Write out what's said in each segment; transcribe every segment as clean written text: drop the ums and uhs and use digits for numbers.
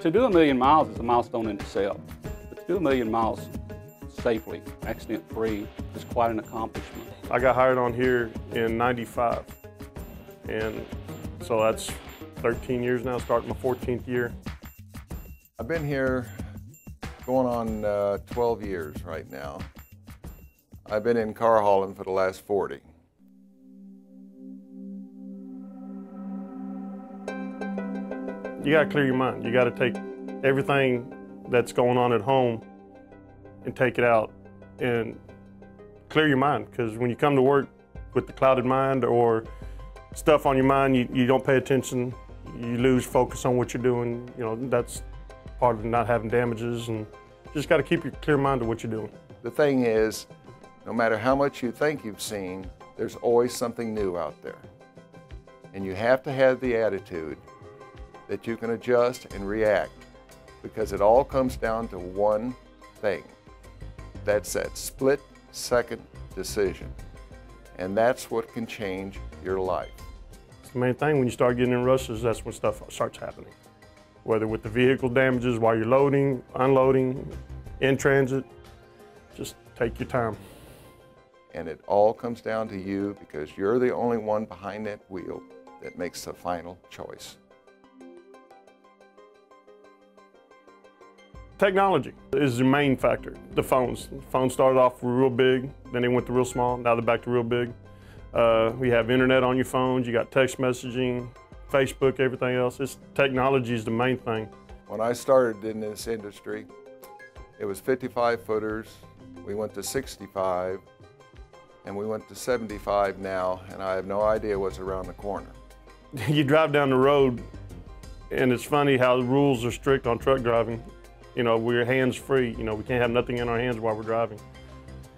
To do 1,000,000 miles is a milestone in itself, but to do 1,000,000 miles safely, accident-free, is quite an accomplishment. I got hired on here in '95, and so that's 13 years now, starting my 14th year. I've been here going on 12 years right now. I've been in car hauling for the last 40. You gotta clear your mind. You gotta take everything that's going on at home and take it out and clear your mind, because when you come to work with the clouded mind or stuff on your mind, you don't pay attention, you lose focus on what you're doing. You know, that's part of not having damages, and you just gotta keep your clear mind to what you're doing. The thing is, no matter how much you think you've seen, there's always something new out there. And you have to have the attitude that you can adjust and react, because it all comes down to one thing. That's that split-second decision. And that's what can change your life. It's the main thing. When you start getting in rushes, that's when stuff starts happening. Whether with the vehicle damages while you're loading, unloading, in transit, just take your time. And it all comes down to you, because you're the only one behind that wheel that makes the final choice. Technology is the main factor. The phones. The phones started off real big, then they went to real small, now they're back to real big. We have internet on your phones, you got text messaging, Facebook, everything else. Technology is the main thing. When I started in this industry, it was 55-footers, we went to 65, and we went to 75 now, and I have no idea what's around the corner. You drive down the road, and it's funny how the rules are strict on truck driving. You know, we're hands-free. You know, we can't have nothing in our hands while we're driving.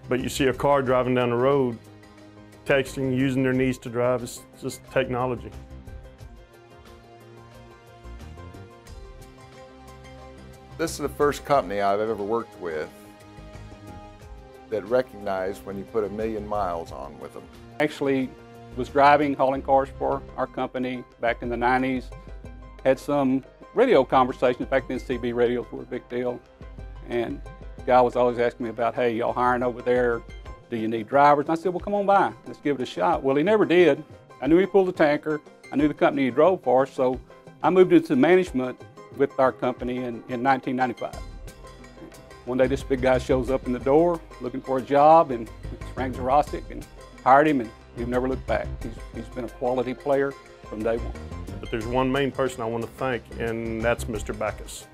But you see a car driving down the road, texting, using their knees to drive. It's just technology. This is the first company I've ever worked with that recognized when you put 1,000,000 miles on with them. Actually was driving, hauling cars for our company back in the 90s. Had some radio conversations. Back then CB radios were a big deal. And the guy was always asking me about, hey, y'all hiring over there? Do you need drivers? And I said, well, come on by. Let's give it a shot. Well, he never did. I knew he pulled a tanker. I knew the company he drove for, so I moved into management with our company in 1995. One day this big guy shows up in the door looking for a job, and it's Frank Jurassic, and hired him, and we've never looked back. He's been a quality player from day one. But there's one main person I want to thank, and that's Mr. Backus.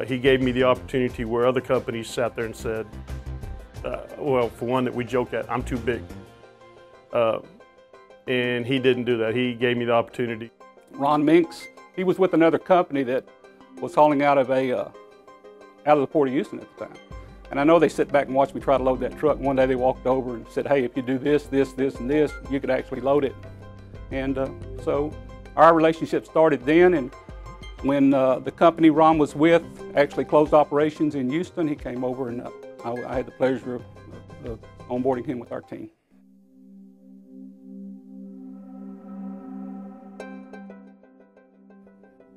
He gave me the opportunity where other companies sat there and said, well, for one that we joke at, I'm too big. And he didn't do that. He gave me the opportunity. Ron Minks, he was with another company that was hauling out of the Port of Houston at the time. And I know they sit back and watch me try to load that truck. One day they walked over and said, hey, if you do this, this, this, and this, you could actually load it. And so our relationship started then, and when the company Ron was with actually closed operations in Houston, he came over, and I had the pleasure of onboarding him with our team.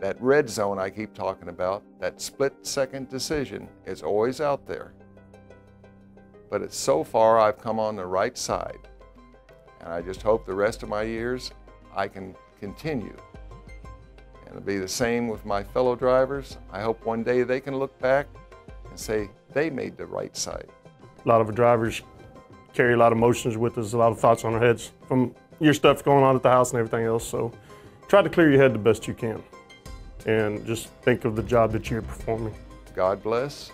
That red zone I keep talking about, that split-second decision, is always out there. But so far I've come on the right side, and I just hope the rest of my years I can continue. And it'll be the same with my fellow drivers. I hope one day they can look back and say they made the right side. A lot of the drivers carry a lot of emotions with us, a lot of thoughts on our heads from your stuff going on at the house and everything else. So try to clear your head the best you can, and just think of the job that you're performing. God bless.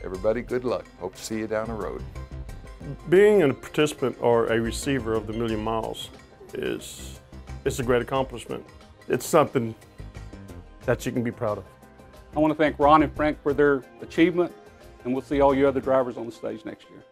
Everybody, good luck. Hope to see you down the road. Being a participant or a receiver of the 1,000,000 miles it's a great accomplishment. It's something that you can be proud of. I want to thank Ron and Frank for their achievement, and we'll see all you other drivers on the stage next year.